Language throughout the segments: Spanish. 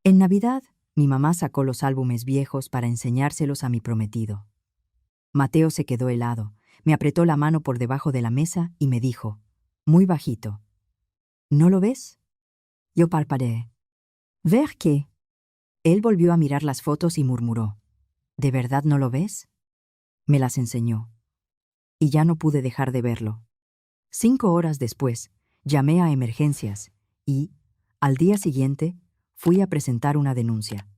En Navidad, mi mamá sacó los álbumes viejos para enseñárselos a mi prometido. Mateo se quedó helado, me apretó la mano por debajo de la mesa y me dijo, muy bajito: ¿No lo ves? Yo parpadeé. ¿Ver qué? Él volvió a mirar las fotos y murmuró, ¿de verdad no lo ves? Me las enseñó. Y ya no pude dejar de verlo. 5 horas después, llamé a emergencias y, al día siguiente, fui a presentar una denuncia.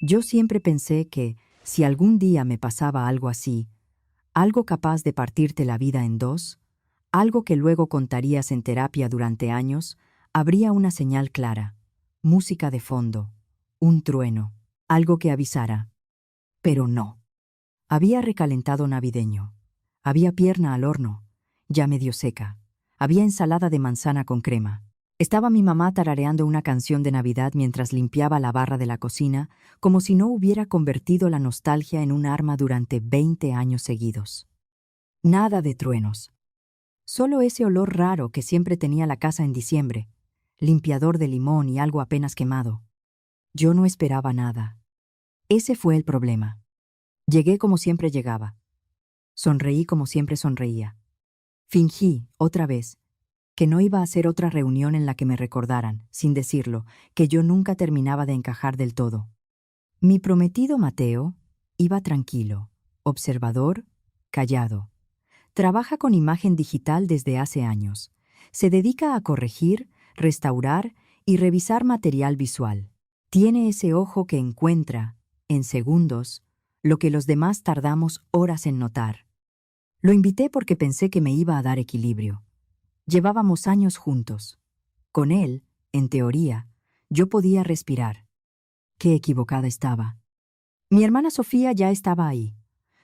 Yo siempre pensé que, si algún día me pasaba algo así, algo capaz de partirte la vida en dos, algo que luego contarías en terapia durante años, habría una señal clara, música de fondo, un trueno, algo que avisara. Pero no. Había recalentado navideño, había pierna al horno, ya medio seca, había ensalada de manzana con crema. Estaba mi mamá tarareando una canción de Navidad mientras limpiaba la barra de la cocina, como si no hubiera convertido la nostalgia en un arma durante 20 años seguidos. Nada de truenos. Solo ese olor raro que siempre tenía la casa en diciembre, limpiador de limón y algo apenas quemado. Yo no esperaba nada. Ese fue el problema. Llegué como siempre llegaba. Sonreí como siempre sonreía. Fingí, otra vez, que no iba a ser otra reunión en la que me recordaran, sin decirlo, que yo nunca terminaba de encajar del todo. Mi prometido Mateo iba tranquilo, observador, callado. Trabaja con imagen digital desde hace años. Se dedica a corregir, restaurar y revisar material visual. Tiene ese ojo que encuentra, en segundos, lo que los demás tardamos horas en notar. Lo invité porque pensé que me iba a dar equilibrio. Llevábamos años juntos. Con él, en teoría, yo podía respirar. Qué equivocada estaba. Mi hermana Sofía ya estaba ahí,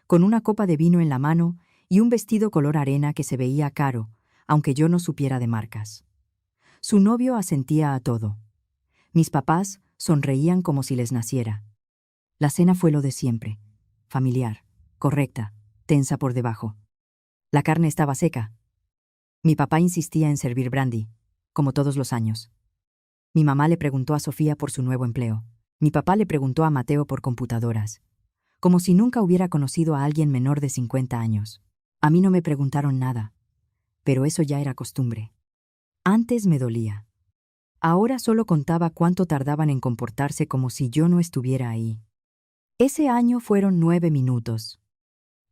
con una copa de vino en la mano y un vestido color arena que se veía caro, aunque yo no supiera de marcas. Su novio asentía a todo. Mis papás sonreían como si les naciera. La cena fue lo de siempre, familiar, correcta, tensa por debajo. La carne estaba seca. Mi papá insistía en servir brandy, como todos los años. Mi mamá le preguntó a Sofía por su nuevo empleo. Mi papá le preguntó a Mateo por computadoras, como si nunca hubiera conocido a alguien menor de 50 años. A mí no me preguntaron nada, pero eso ya era costumbre. Antes me dolía. Ahora solo contaba cuánto tardaban en comportarse como si yo no estuviera ahí. Ese año fueron 9 minutos.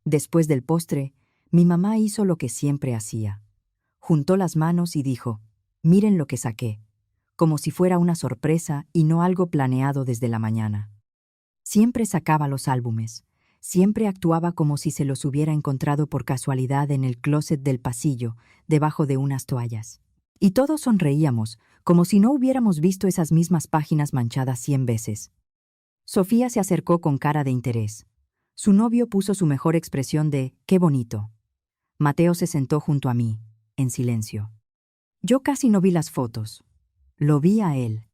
Después del postre, mi mamá hizo lo que siempre hacía. Juntó las manos y dijo, «Miren lo que saqué», como si fuera una sorpresa y no algo planeado desde la mañana. Siempre sacaba los álbumes, siempre actuaba como si se los hubiera encontrado por casualidad en el closet del pasillo, debajo de unas toallas. Y todos sonreíamos, como si no hubiéramos visto esas mismas páginas manchadas 100 veces. Sofía se acercó con cara de interés. Su novio puso su mejor expresión de «qué bonito». Mateo se sentó junto a mí, en silencio. Yo casi no vi las fotos. Lo vi a él.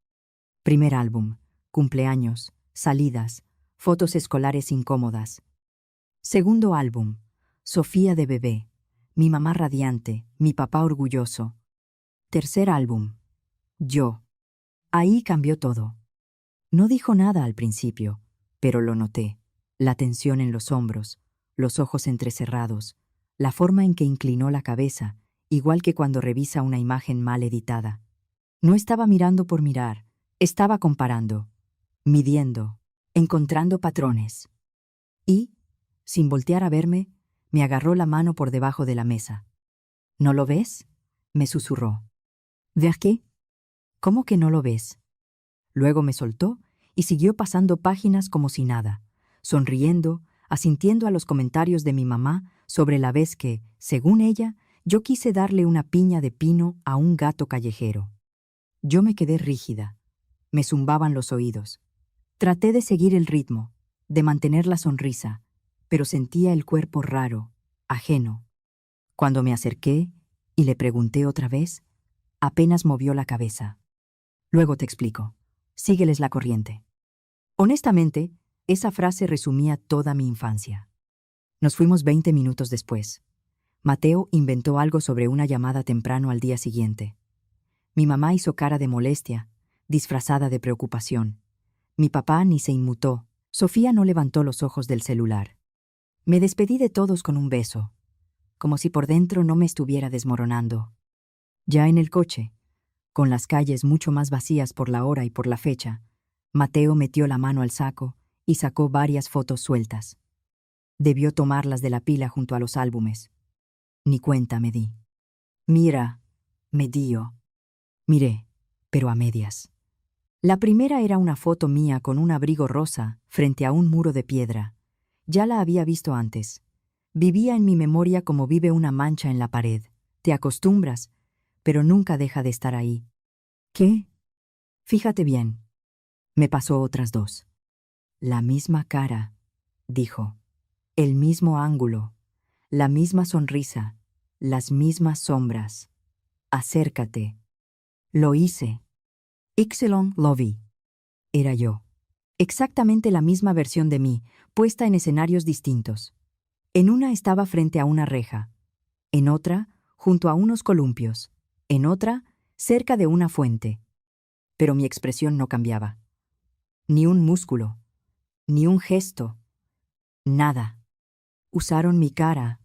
Primer álbum, cumpleaños, salidas, fotos escolares incómodas. Segundo álbum, Sofía de bebé, mi mamá radiante, mi papá orgulloso. Tercer álbum, yo. Ahí cambió todo. No dijo nada al principio, pero lo noté. La tensión en los hombros, los ojos entrecerrados, la forma en que inclinó la cabeza, igual que cuando revisa una imagen mal editada. No estaba mirando por mirar, estaba comparando, midiendo, encontrando patrones. Y, sin voltear a verme, me agarró la mano por debajo de la mesa. «¿No lo ves?», me susurró. «¿Ver qué? ¿Cómo que no lo ves?». Luego me soltó y siguió pasando páginas como si nada, sonriendo, asintiendo a los comentarios de mi mamá sobre la vez que, según ella, yo quise darle una piña de pino a un gato callejero. Yo me quedé rígida. Me zumbaban los oídos. Traté de seguir el ritmo, de mantener la sonrisa, pero sentía el cuerpo raro, ajeno. Cuando me acerqué y le pregunté otra vez, apenas movió la cabeza. «Luego te explico. Sígueles la corriente». Honestamente, esa frase resumía toda mi infancia. Nos fuimos 20 minutos después. Mateo inventó algo sobre una llamada temprano al día siguiente. Mi mamá hizo cara de molestia, disfrazada de preocupación. Mi papá ni se inmutó. Sofía no levantó los ojos del celular. Me despedí de todos con un beso, como si por dentro no me estuviera desmoronando. Ya en el coche, con las calles mucho más vacías por la hora y por la fecha, Mateo metió la mano al saco y sacó varias fotos sueltas. Debió tomarlas de la pila junto a los álbumes. Ni cuenta me di. Mira, me dio. Miré, pero a medias. La primera era una foto mía con un abrigo rosa frente a un muro de piedra. Ya la había visto antes. Vivía en mi memoria como vive una mancha en la pared. Te acostumbras, pero nunca deja de estar ahí. ¿Qué? Fíjate bien. Me pasó otras dos. La misma cara, dijo. El mismo ángulo. La misma sonrisa. Las mismas sombras. Acércate. Lo hice. Ixelon lo vi. Era yo. Exactamente la misma versión de mí, puesta en escenarios distintos. En una estaba frente a una reja. En otra, junto a unos columpios. En otra, cerca de una fuente. Pero mi expresión no cambiaba. Ni un músculo. Ni un gesto. Nada. Usaron mi cara,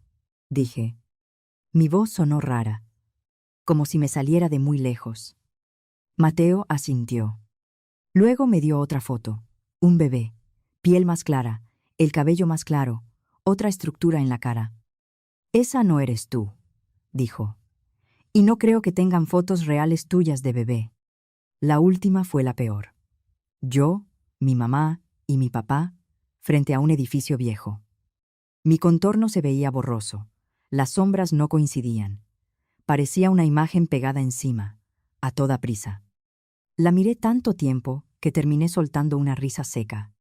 dije. Mi voz sonó rara, como si me saliera de muy lejos. Mateo asintió. Luego me dio otra foto. Un bebé, piel más clara, el cabello más claro, otra estructura en la cara. Esa no eres tú, dijo. Y no creo que tengan fotos reales tuyas de bebé. La última fue la peor. Yo, mi mamá y mi papá, frente a un edificio viejo. Mi contorno se veía borroso. Las sombras no coincidían. Parecía una imagen pegada encima, a toda prisa. La miré tanto tiempo que terminé soltando una risa seca.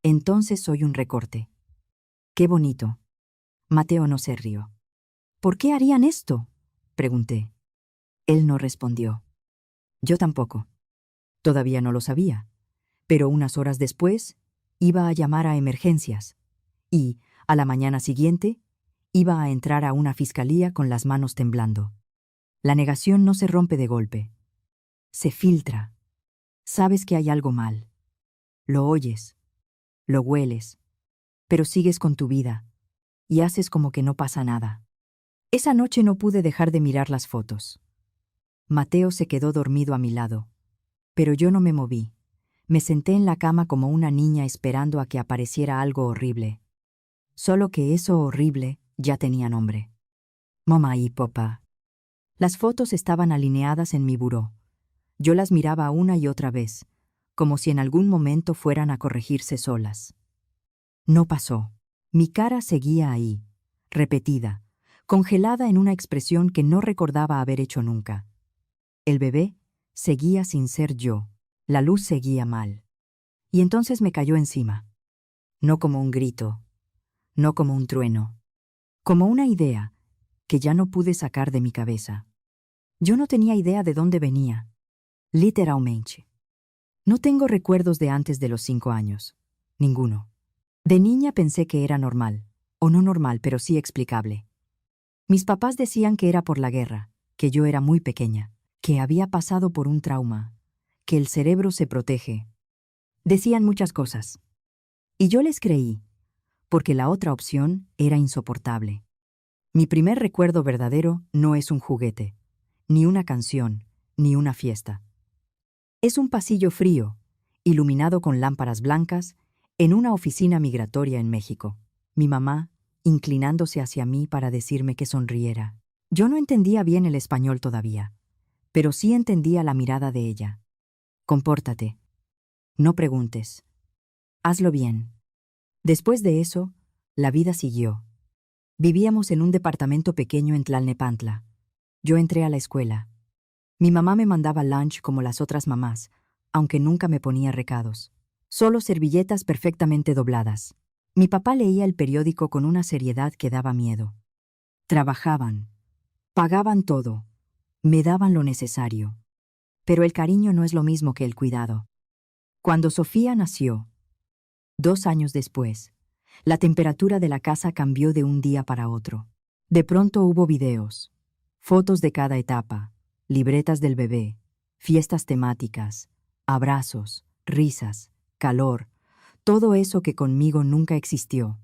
Entonces soy un recorte. ¡Qué bonito! Mateo no se rió. ¿Por qué harían esto?, pregunté. Él no respondió. Yo tampoco. Todavía no lo sabía. Pero unas horas después, iba a llamar a emergencias. Y, a la mañana siguiente, iba a entrar a una fiscalía con las manos temblando. La negación no se rompe de golpe. Se filtra. Sabes que hay algo mal. Lo oyes. Lo hueles. Pero sigues con tu vida. Y haces como que no pasa nada. Esa noche no pude dejar de mirar las fotos. Mateo se quedó dormido a mi lado. Pero yo no me moví. Me senté en la cama como una niña esperando a que apareciera algo horrible. Solo que eso horrible ya tenía nombre. Mamá y papá. Las fotos estaban alineadas en mi buró. Yo las miraba una y otra vez, como si en algún momento fueran a corregirse solas. No pasó. Mi cara seguía ahí, repetida, congelada en una expresión que no recordaba haber hecho nunca. El bebé seguía sin ser yo. La luz seguía mal. Y entonces me cayó encima. No como un grito, no como un trueno, como una idea que ya no pude sacar de mi cabeza. Yo no tenía idea de dónde venía. Literalmente. No tengo recuerdos de antes de los 5 años. Ninguno. De niña pensé que era normal. O no normal, pero sí explicable. Mis papás decían que era por la guerra, que yo era muy pequeña, que había pasado por un trauma, que el cerebro se protege. Decían muchas cosas. Y yo les creí, porque la otra opción era insoportable. Mi primer recuerdo verdadero no es un juguete, ni una canción, ni una fiesta. Es un pasillo frío, iluminado con lámparas blancas, en una oficina migratoria en México. Mi mamá, inclinándose hacia mí para decirme que sonriera. Yo no entendía bien el español todavía, pero sí entendía la mirada de ella. Compórtate. No preguntes. Hazlo bien. Después de eso, la vida siguió. Vivíamos en un departamento pequeño en Tlalnepantla. Yo entré a la escuela. Mi mamá me mandaba lunch como las otras mamás, aunque nunca me ponía recados. Solo servilletas perfectamente dobladas. Mi papá leía el periódico con una seriedad que daba miedo. Trabajaban. Pagaban todo. Me daban lo necesario. Pero el cariño no es lo mismo que el cuidado. Cuando Sofía nació, 2 años después, la temperatura de la casa cambió de un día para otro. De pronto hubo videos, fotos de cada etapa, libretas del bebé, fiestas temáticas, abrazos, risas, calor, todo eso que conmigo nunca existió.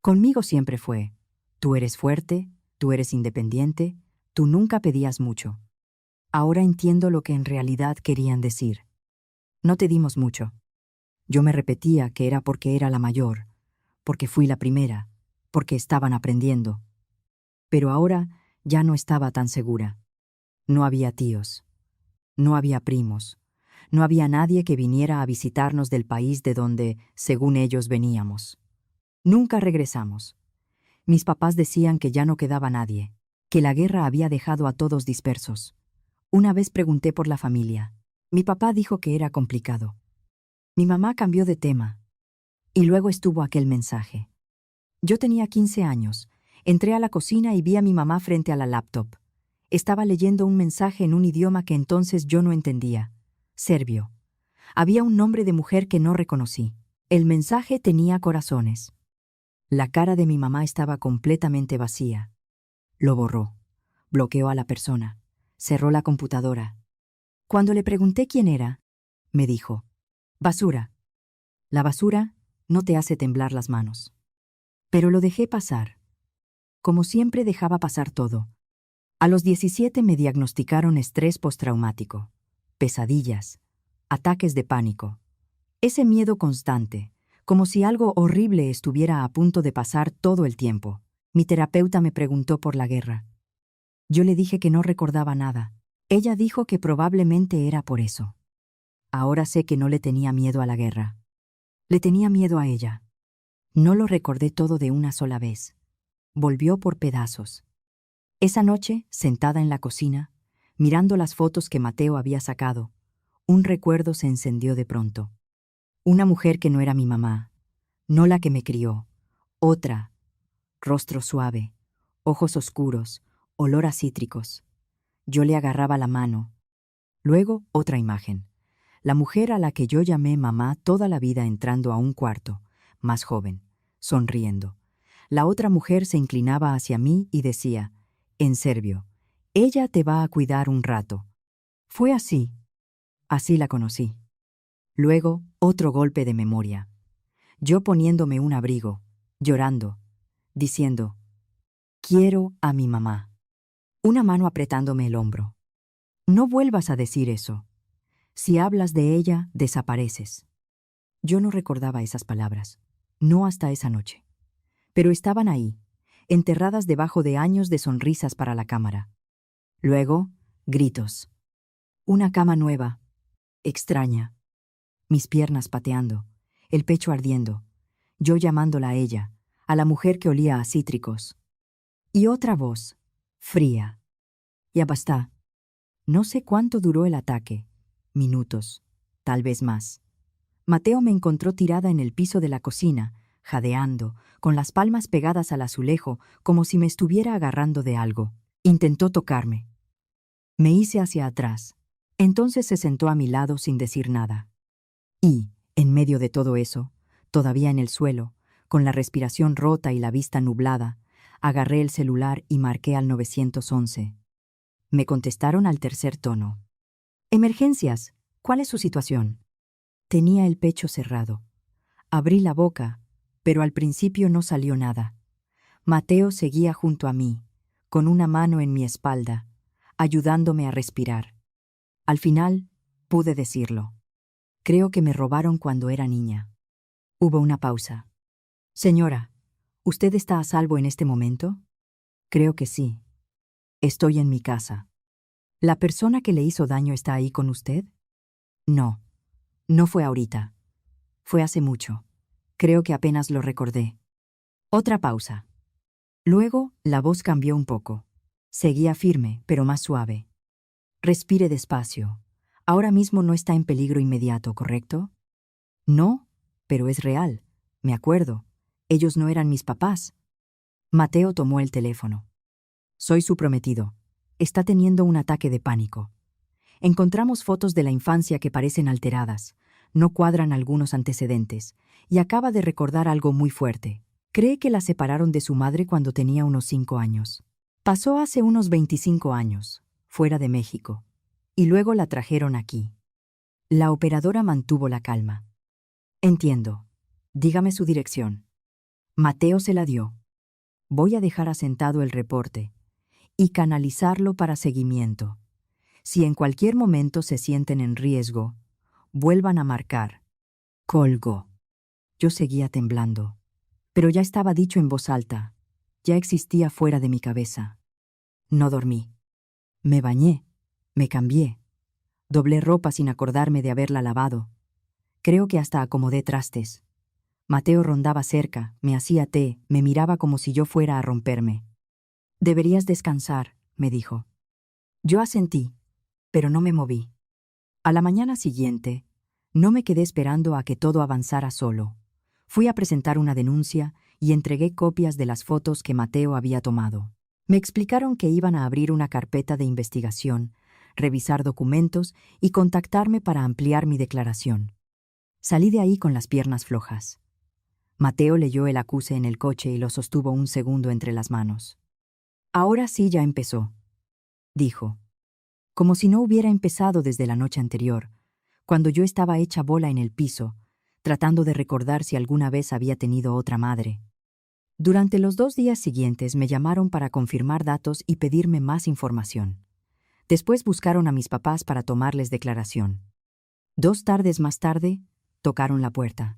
Conmigo siempre fue: tú eres fuerte, tú eres independiente, tú nunca pedías mucho. Ahora entiendo lo que en realidad querían decir. No te dimos mucho. Yo me repetía que era porque era la mayor, porque fui la primera, porque estaban aprendiendo. Pero ahora ya no estaba tan segura. No había tíos, no había primos, no había nadie que viniera a visitarnos del país de donde, según ellos, veníamos. Nunca regresamos. Mis papás decían que ya no quedaba nadie, que la guerra había dejado a todos dispersos. Una vez pregunté por la familia. Mi papá dijo que era complicado. Mi mamá cambió de tema. Y luego estuvo aquel mensaje. Yo tenía 15 años. Entré a la cocina y vi a mi mamá frente a la laptop. Estaba leyendo un mensaje en un idioma que entonces yo no entendía. Serbio. Había un nombre de mujer que no reconocí. El mensaje tenía corazones. La cara de mi mamá estaba completamente vacía. Lo borró. Bloqueó a la persona. Cerró la computadora. Cuando le pregunté quién era, me dijo: basura. La basura no te hace temblar las manos. Pero lo dejé pasar. Como siempre dejaba pasar todo. A los 17 me diagnosticaron estrés postraumático, pesadillas, ataques de pánico. Ese miedo constante, como si algo horrible estuviera a punto de pasar todo el tiempo. Mi terapeuta me preguntó por la guerra. Yo le dije que no recordaba nada. Ella dijo que probablemente era por eso. Ahora sé que no le tenía miedo a la guerra. Le tenía miedo a ella. No lo recordé todo de una sola vez. Volvió por pedazos. Esa noche, sentada en la cocina, mirando las fotos que Mateo había sacado, un recuerdo se encendió de pronto. Una mujer que no era mi mamá, no la que me crió, otra, rostro suave, ojos oscuros, olor a cítricos. Yo le agarraba la mano. Luego, otra imagen. La mujer a la que yo llamé mamá toda la vida entrando a un cuarto, más joven, sonriendo. La otra mujer se inclinaba hacia mí y decía, en serbio: ella te va a cuidar un rato. Fue así. Así la conocí. Luego, otro golpe de memoria. Yo poniéndome un abrigo, llorando, diciendo: quiero a mi mamá. Una mano apretándome el hombro. No vuelvas a decir eso. Si hablas de ella, desapareces. Yo no recordaba esas palabras, no hasta esa noche. Pero estaban ahí, enterradas debajo de años de sonrisas para la cámara. Luego, gritos. Una cama nueva, extraña. Mis piernas pateando, el pecho ardiendo. Yo llamándola a ella, a la mujer que olía a cítricos. Y otra voz, fría. Ya basta. No sé cuánto duró el ataque. Minutos, tal vez más. Mateo me encontró tirada en el piso de la cocina, jadeando, con las palmas pegadas al azulejo, como si me estuviera agarrando de algo. Intentó tocarme. Me hice hacia atrás. Entonces se sentó a mi lado sin decir nada. Y, en medio de todo eso, todavía en el suelo, con la respiración rota y la vista nublada, agarré el celular y marqué al 911. Me contestaron al tercer tono. Emergencias, ¿cuál es su situación? Tenía el pecho cerrado. Abrí la boca, pero al principio no salió nada. Mateo seguía junto a mí, con una mano en mi espalda, ayudándome a respirar. Al final, pude decirlo. Creo que me robaron cuando era niña. Hubo una pausa. Señora, ¿usted está a salvo en este momento? Creo que sí. Estoy en mi casa. ¿La persona que le hizo daño está ahí con usted? No. No fue ahorita. Fue hace mucho. Creo que apenas lo recordé. Otra pausa. Luego, la voz cambió un poco. Seguía firme, pero más suave. Respire despacio. Ahora mismo no está en peligro inmediato, ¿correcto? No, pero es real. Me acuerdo. Ellos no eran mis papás. Mateo tomó el teléfono. Soy su prometido. Está teniendo un ataque de pánico. Encontramos fotos de la infancia que parecen alteradas. No cuadran algunos antecedentes. Y acaba de recordar algo muy fuerte. Cree que la separaron de su madre cuando tenía unos 5 años. Pasó hace unos 25 años, fuera de México. Y luego la trajeron aquí. La operadora mantuvo la calma. Entiendo. Dígame su dirección. Mateo se la dio. Voy a dejar asentado el reporte y canalizarlo para seguimiento. Si en cualquier momento se sienten en riesgo, vuelvan a marcar. Colgó. Yo seguía temblando. Pero ya estaba dicho en voz alta. Ya existía fuera de mi cabeza. No dormí. Me bañé. Me cambié. Doblé ropa sin acordarme de haberla lavado. Creo que hasta acomodé trastes. Mateo rondaba cerca, me hacía té, me miraba como si yo fuera a romperme. Deberías descansar, me dijo. Yo asentí, pero no me moví. A la mañana siguiente, no me quedé esperando a que todo avanzara solo. Fui a presentar una denuncia y entregué copias de las fotos que Mateo había tomado. Me explicaron que iban a abrir una carpeta de investigación, revisar documentos y contactarme para ampliar mi declaración. Salí de ahí con las piernas flojas. Mateo leyó el acuse en el coche y lo sostuvo un segundo entre las manos. Ahora sí ya empezó, dijo, como si no hubiera empezado desde la noche anterior, cuando yo estaba hecha bola en el piso, tratando de recordar si alguna vez había tenido otra madre. Durante los 2 días siguientes me llamaron para confirmar datos y pedirme más información. Después buscaron a mis papás para tomarles declaración. 2 tardes más tarde, tocaron la puerta.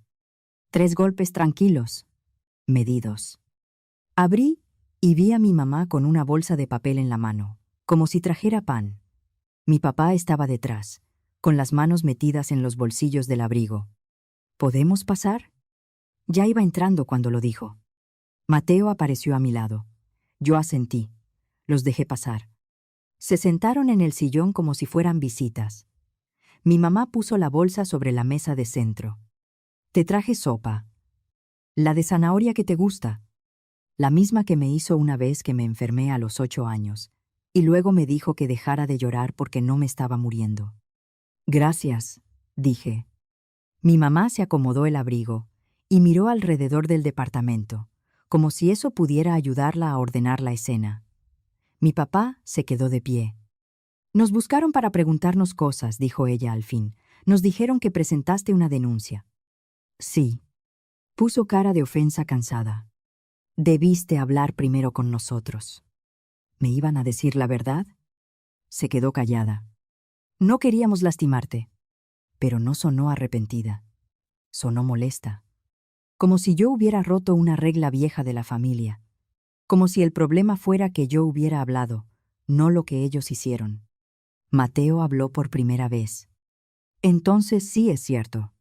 3 golpes tranquilos, medidos. Abrí y vi a mi mamá con una bolsa de papel en la mano, como si trajera pan. Mi papá estaba detrás, con las manos metidas en los bolsillos del abrigo. ¿Podemos pasar? Ya iba entrando cuando lo dijo. Mateo apareció a mi lado. Yo asentí. Los dejé pasar. Se sentaron en el sillón como si fueran visitas. Mi mamá puso la bolsa sobre la mesa de centro. Te traje sopa. La de zanahoria que te gusta. La misma que me hizo una vez que me enfermé a los 8 años. Y luego me dijo que dejara de llorar porque no me estaba muriendo. Gracias, dije. Mi mamá se acomodó el abrigo y miró alrededor del departamento, como si eso pudiera ayudarla a ordenar la escena. Mi papá se quedó de pie. Nos buscaron para preguntarnos cosas, dijo ella al fin. Nos dijeron que presentaste una denuncia. Sí. Puso cara de ofensa cansada. Debiste hablar primero con nosotros. ¿Me iban a decir la verdad? Se quedó callada. No queríamos lastimarte. Pero no sonó arrepentida. Sonó molesta. Como si yo hubiera roto una regla vieja de la familia. Como si el problema fuera que yo hubiera hablado, no lo que ellos hicieron. Mateo habló por primera vez. Entonces sí es cierto.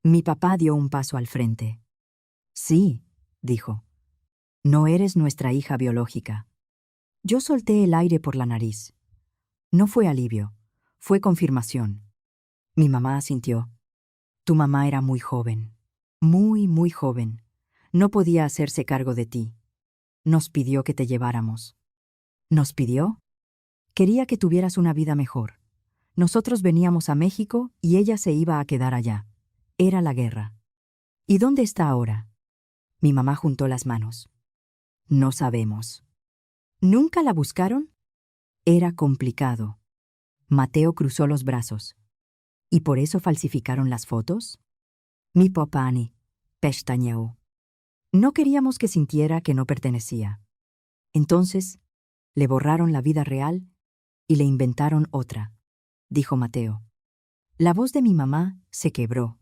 Mi papá dio un paso al frente. Sí, dijo. No eres nuestra hija biológica. Yo solté el aire por la nariz. No fue alivio, fue confirmación. Mi mamá asintió. Tu mamá era muy joven. Muy joven. No podía hacerse cargo de ti. Nos pidió que te lleváramos. ¿Nos pidió? Quería que tuvieras una vida mejor. Nosotros veníamos a México y ella se iba a quedar allá. Era la guerra. ¿Y dónde está ahora? Mi mamá juntó las manos. No sabemos. ¿Nunca la buscaron? Era complicado. Mateo cruzó los brazos. ¿Y por eso falsificaron las fotos? Mi papá ni pestañeó. No queríamos que sintiera que no pertenecía. Entonces, le borraron la vida real y le inventaron otra, dijo Mateo. La voz de mi mamá se quebró,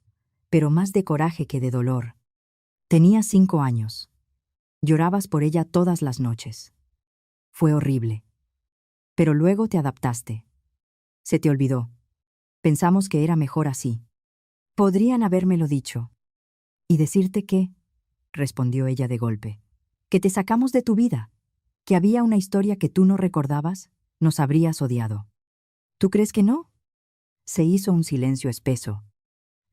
pero más de coraje que de dolor. Tenía 5 años. Llorabas por ella todas las noches. Fue horrible. Pero luego te adaptaste. Se te olvidó. Pensamos que era mejor así. Podrían habérmelo dicho. ¿Y decirte qué? Respondió ella de golpe. Que te sacamos de tu vida. Que había una historia que tú no recordabas, nos habrías odiado. ¿Tú crees que no? Se hizo un silencio espeso.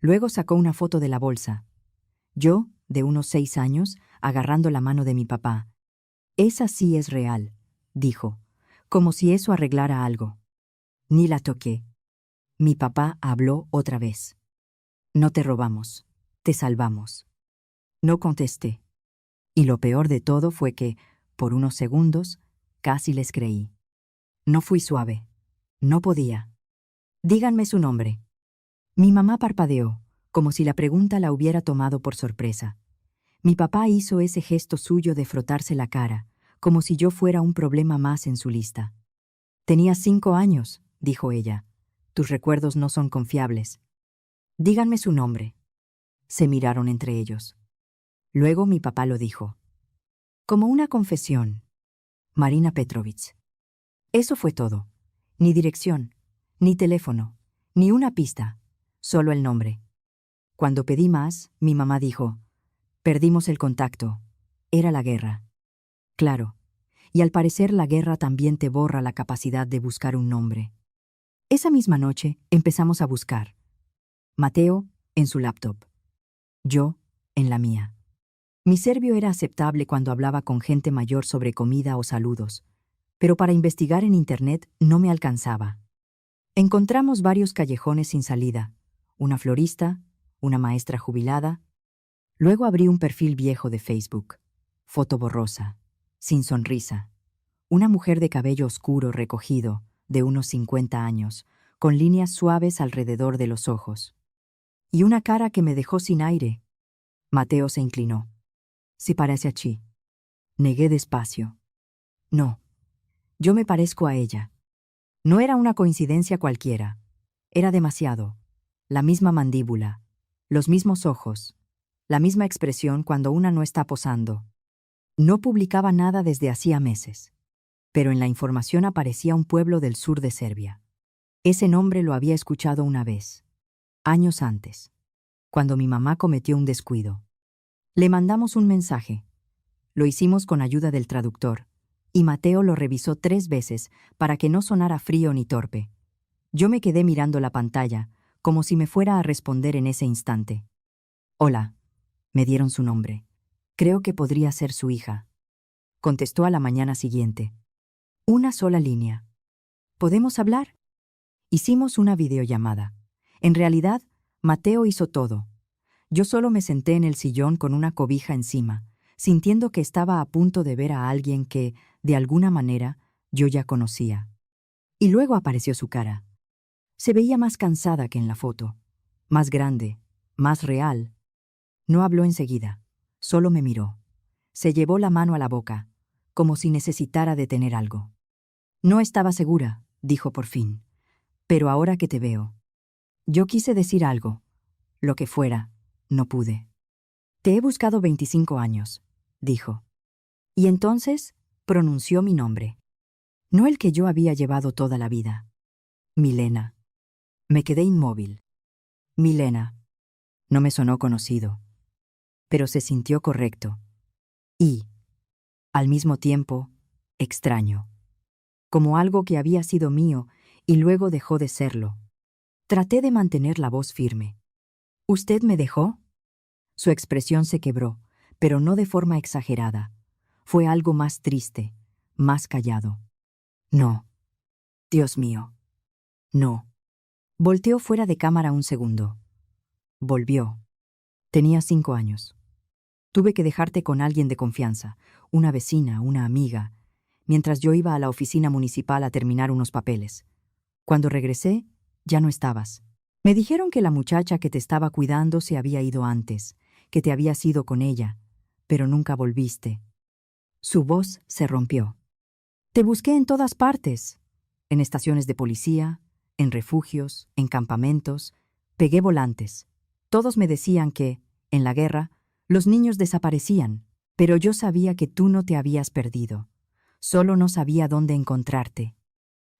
Luego sacó una foto de la bolsa. Yo, de unos 6 años, agarrando la mano de mi papá. Esa sí es real, dijo, como si eso arreglara algo. Ni la toqué. Mi papá habló otra vez. No te robamos, te salvamos. No contesté. Y lo peor de todo fue que, por unos segundos, casi les creí. No fui suave. No podía. Díganme su nombre. Mi mamá parpadeó, como si la pregunta la hubiera tomado por sorpresa. Mi papá hizo ese gesto suyo de frotarse la cara, como si yo fuera un problema más en su lista. «Tenías 5 años», dijo ella. «Tus recuerdos no son confiables. Díganme su nombre». Se miraron entre ellos. Luego mi papá lo dijo. Como una confesión. Marina Petrovich. Eso fue todo. Ni dirección, ni teléfono, ni una pista, solo el nombre. Cuando pedí más, mi mamá dijo, perdimos el contacto. Era la guerra. Claro. Y al parecer la guerra también te borra la capacidad de buscar un nombre. Esa misma noche empezamos a buscar. Mateo en su laptop. Yo en la mía. Mi serbio era aceptable cuando hablaba con gente mayor sobre comida o saludos, pero para investigar en Internet no me alcanzaba. Encontramos varios callejones sin salida, una florista, una maestra jubilada. Luego abrí un perfil viejo de Facebook, foto borrosa, sin sonrisa. Una mujer de cabello oscuro recogido, de unos 50 años, con líneas suaves alrededor de los ojos. Y una cara que me dejó sin aire. Mateo se inclinó. «Si parece a Chi». Negué despacio. «No, yo me parezco a ella». No era una coincidencia cualquiera. Era demasiado. La misma mandíbula, los mismos ojos, la misma expresión cuando una no está posando. No publicaba nada desde hacía meses, pero en la información aparecía un pueblo del sur de Serbia. Ese nombre lo había escuchado una vez, años antes, cuando mi mamá cometió un descuido. Le mandamos un mensaje. Lo hicimos con ayuda del traductor, y Mateo lo revisó 3 veces para que no sonara frío ni torpe. Yo me quedé mirando la pantalla, como si me fuera a responder en ese instante. «Hola», me dieron su nombre. «Creo que podría ser su hija», contestó a la mañana siguiente. Una sola línea. «¿Podemos hablar?» Hicimos una videollamada. En realidad, Mateo hizo todo. Yo solo me senté en el sillón con una cobija encima, sintiendo que estaba a punto de ver a alguien que, de alguna manera, yo ya conocía. Y luego apareció su cara. Se veía más cansada que en la foto, más grande, más real. No habló enseguida, solo me miró. Se llevó la mano a la boca, como si necesitara detener algo. «No estaba segura», dijo por fin, «pero ahora que te veo». Yo quise decir algo, lo que fuera, no pude. «Te he buscado 25 años», dijo. Y entonces pronunció mi nombre. No el que yo había llevado toda la vida. Milena. Me quedé inmóvil. Milena. No me sonó conocido, pero se sintió correcto. Y, al mismo tiempo, extraño. Como algo que había sido mío y luego dejó de serlo. Traté de mantener la voz firme. «¿Usted me dejó?» Su expresión se quebró, pero no de forma exagerada. Fue algo más triste, más callado. «No. Dios mío. No». Volteó fuera de cámara un segundo. Volvió. «Tenía 5 años. Tuve que dejarte con alguien de confianza, una vecina, una amiga, mientras yo iba a la oficina municipal a terminar unos papeles. Cuando regresé, ya no estabas. Me dijeron que la muchacha que te estaba cuidando se había ido antes, que te habías ido con ella, pero nunca volviste». Su voz se rompió. «Te busqué en todas partes, en estaciones de policía, en refugios, en campamentos, pegué volantes. Todos me decían que, en la guerra, los niños desaparecían, pero yo sabía que tú no te habías perdido. Solo no sabía dónde encontrarte.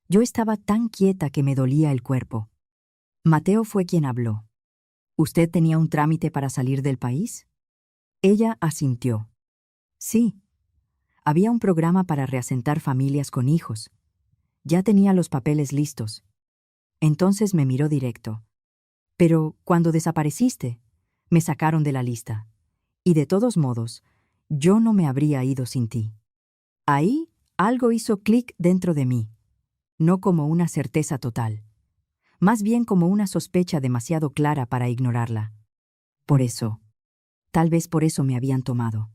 Yo estaba tan quieta que me dolía el cuerpo». Mateo fue quien habló. «¿Usted tenía un trámite para salir del país?» Ella asintió. «Sí. Había un programa para reasentar familias con hijos. Ya tenía los papeles listos». Entonces me miró directo. «Pero cuando desapareciste, me sacaron de la lista. Y de todos modos, yo no me habría ido sin ti». Ahí algo hizo clic dentro de mí, no como una certeza total, más bien como una sospecha demasiado clara para ignorarla. Por eso, tal vez por eso me habían tomado.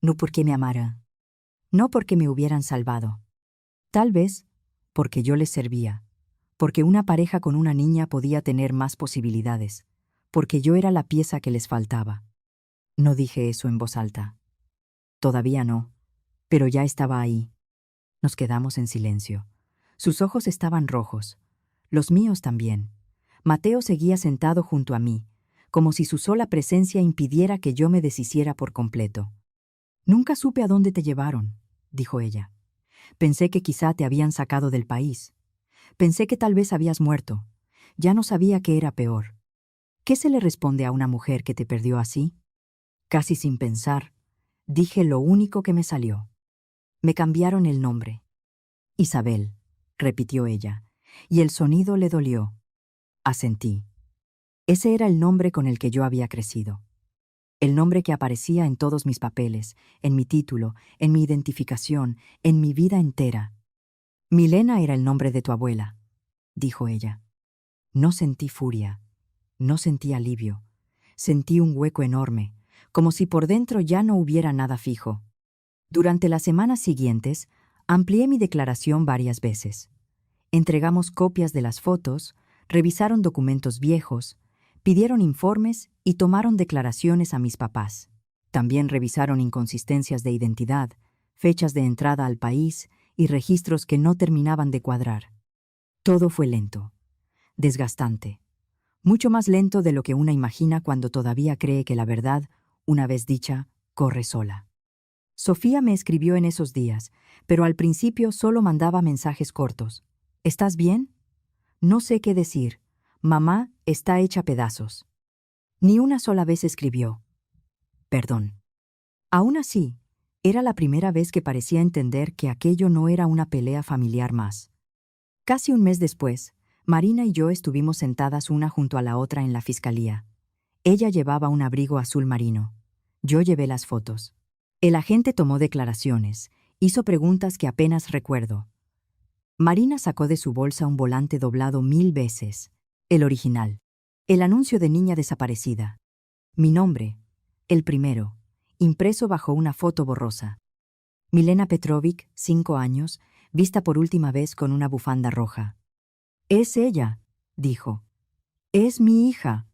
No porque me amara, no porque me hubieran salvado. Tal vez porque yo les servía, porque una pareja con una niña podía tener más posibilidades, porque yo era la pieza que les faltaba. No dije eso en voz alta. Todavía no, pero ya estaba ahí. Nos quedamos en silencio. Sus ojos estaban rojos. Los míos también. Mateo seguía sentado junto a mí, como si su sola presencia impidiera que yo me deshiciera por completo. «Nunca supe a dónde te llevaron», dijo ella. «Pensé que quizá te habían sacado del país. Pensé que tal vez habías muerto. Ya no sabía qué era peor. ¿Qué se le responde a una mujer que te perdió así?» Casi sin pensar, dije lo único que me salió. Me cambiaron el nombre. «Isabel», repitió ella, y el sonido le dolió. Asentí. Ese era el nombre con el que yo había crecido. El nombre que aparecía en todos mis papeles, en mi título, en mi identificación, en mi vida entera. «Milena era el nombre de tu abuela», dijo ella. No sentí furia, no sentí alivio. Sentí un hueco enorme, como si por dentro ya no hubiera nada fijo. Durante las semanas siguientes, amplié mi declaración varias veces. Entregamos copias de las fotos, revisaron documentos viejos, pidieron informes y tomaron declaraciones a mis papás. También revisaron inconsistencias de identidad, fechas de entrada al país y registros que no terminaban de cuadrar. Todo fue lento, desgastante, mucho más lento de lo que una imagina cuando todavía cree que la verdad, una vez dicha, corre sola. Sofía me escribió en esos días, pero al principio solo mandaba mensajes cortos. «¿Estás bien? No sé qué decir. Mamá está hecha pedazos». Ni una sola vez escribió «Perdón». Aún así, era la primera vez que parecía entender que aquello no era una pelea familiar más. Casi un mes después, Marina y yo estuvimos sentadas una junto a la otra en la fiscalía. Ella llevaba un abrigo azul marino. Yo llevé las fotos. El agente tomó declaraciones, hizo preguntas que apenas recuerdo. Marina sacó de su bolsa un volante doblado 1000 veces, el original, el anuncio de niña desaparecida. Mi nombre, el primero, impreso bajo una foto borrosa. Milena Petrovic, 5 años, vista por última vez con una bufanda roja. «Es ella», dijo. «Es mi hija».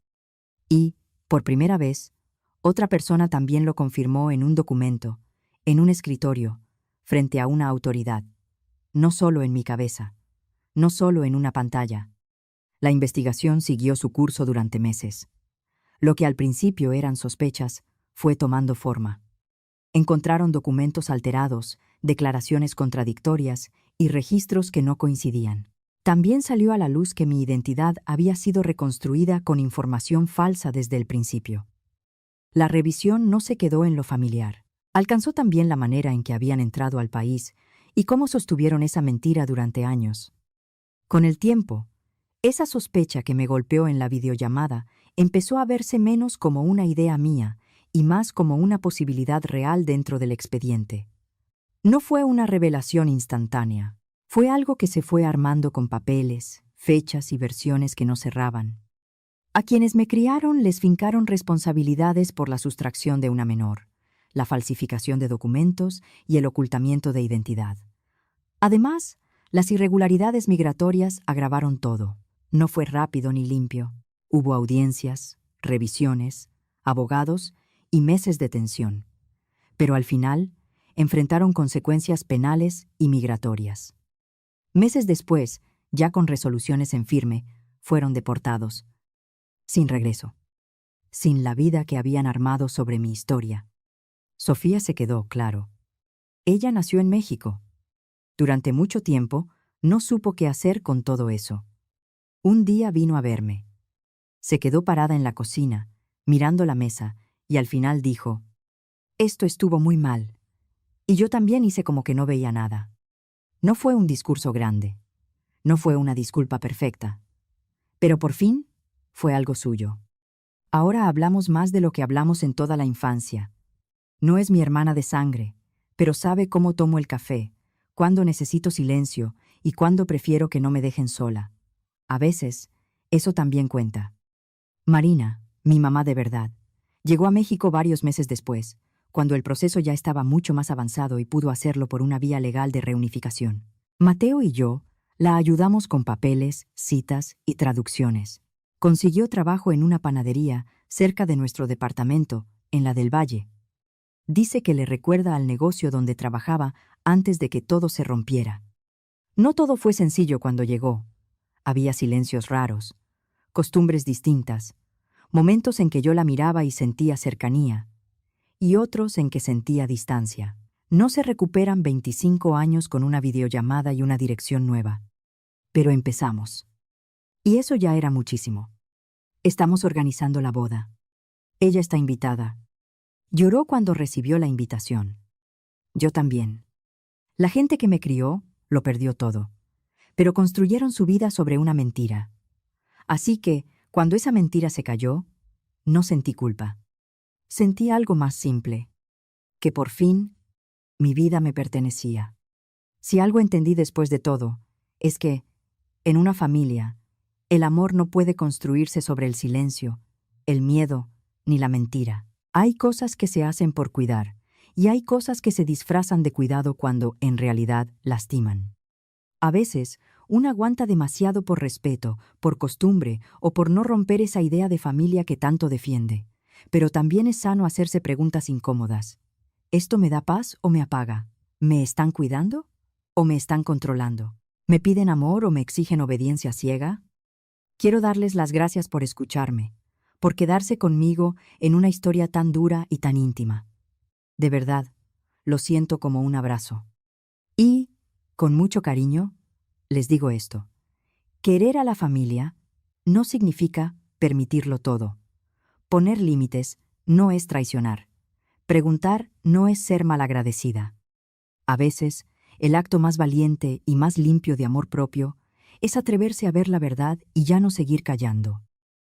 Y, por primera vez, otra persona también lo confirmó en un documento, en un escritorio, frente a una autoridad. No solo en mi cabeza, no solo en una pantalla. La investigación siguió su curso durante meses. Lo que al principio eran sospechas fue tomando forma. Encontraron documentos alterados, declaraciones contradictorias y registros que no coincidían. También salió a la luz que mi identidad había sido reconstruida con información falsa desde el principio. La revisión no se quedó en lo familiar. Alcanzó también la manera en que habían entrado al país y cómo sostuvieron esa mentira durante años. Con el tiempo, esa sospecha que me golpeó en la videollamada empezó a verse menos como una idea mía y más como una posibilidad real dentro del expediente. No fue una revelación instantánea. Fue algo que se fue armando con papeles, fechas y versiones que no cerraban. A quienes me criaron les fincaron responsabilidades por la sustracción de una menor, la falsificación de documentos y el ocultamiento de identidad. Además, las irregularidades migratorias agravaron todo. No fue rápido ni limpio. Hubo audiencias, revisiones, abogados y meses de tensión. Pero al final, enfrentaron consecuencias penales y migratorias. Meses después, ya con resoluciones en firme, fueron deportados. Sin regreso. Sin la vida que habían armado sobre mi historia. Sofía se quedó, claro. Ella nació en México. Durante mucho tiempo, no supo qué hacer con todo eso. Un día vino a verme. Se quedó parada en la cocina, mirando la mesa, y al final dijo: «Esto estuvo muy mal». Y yo también hice como que no veía nada. No fue un discurso grande. No fue una disculpa perfecta. Pero por fin, fue algo suyo. Ahora hablamos más de lo que hablamos en toda la infancia. No es mi hermana de sangre, pero sabe cómo tomo el café, cuándo necesito silencio y cuándo prefiero que no me dejen sola. A veces, eso también cuenta. Marina, mi mamá de verdad, llegó a México varios meses después, cuando el proceso ya estaba mucho más avanzado y pudo hacerlo por una vía legal de reunificación. Mateo y yo la ayudamos con papeles, citas y traducciones. Consiguió trabajo en una panadería cerca de nuestro departamento, en la del Valle. Dice que le recuerda al negocio donde trabajaba antes de que todo se rompiera. No todo fue sencillo cuando llegó. Había silencios raros, costumbres distintas, momentos en que yo la miraba y sentía cercanía, y otros en que sentía distancia. No se recuperan 25 años con una videollamada y una dirección nueva. Pero empezamos. Y eso ya era muchísimo. Estamos organizando la boda. Ella está invitada. Lloró cuando recibió la invitación. Yo también. La gente que me crió lo perdió todo, pero construyeron su vida sobre una mentira. Así que, cuando esa mentira se cayó, no sentí culpa. Sentí algo más simple, que por fin mi vida me pertenecía. Si algo entendí después de todo, es que, en una familia, el amor no puede construirse sobre el silencio, el miedo, ni la mentira. Hay cosas que se hacen por cuidar, y hay cosas que se disfrazan de cuidado cuando, en realidad, lastiman. A veces, uno aguanta demasiado por respeto, por costumbre o por no romper esa idea de familia que tanto defiende. Pero también es sano hacerse preguntas incómodas. ¿Esto me da paz o me apaga? ¿Me están cuidando o me están controlando? ¿Me piden amor o me exigen obediencia ciega? Quiero darles las gracias por escucharme, por quedarse conmigo en una historia tan dura y tan íntima. De verdad, lo siento como un abrazo. Y, con mucho cariño, les digo esto. Querer a la familia no significa permitirlo todo. Poner límites no es traicionar. Preguntar no es ser malagradecida. A veces, el acto más valiente y más limpio de amor propio es atreverse a ver la verdad y ya no seguir callando.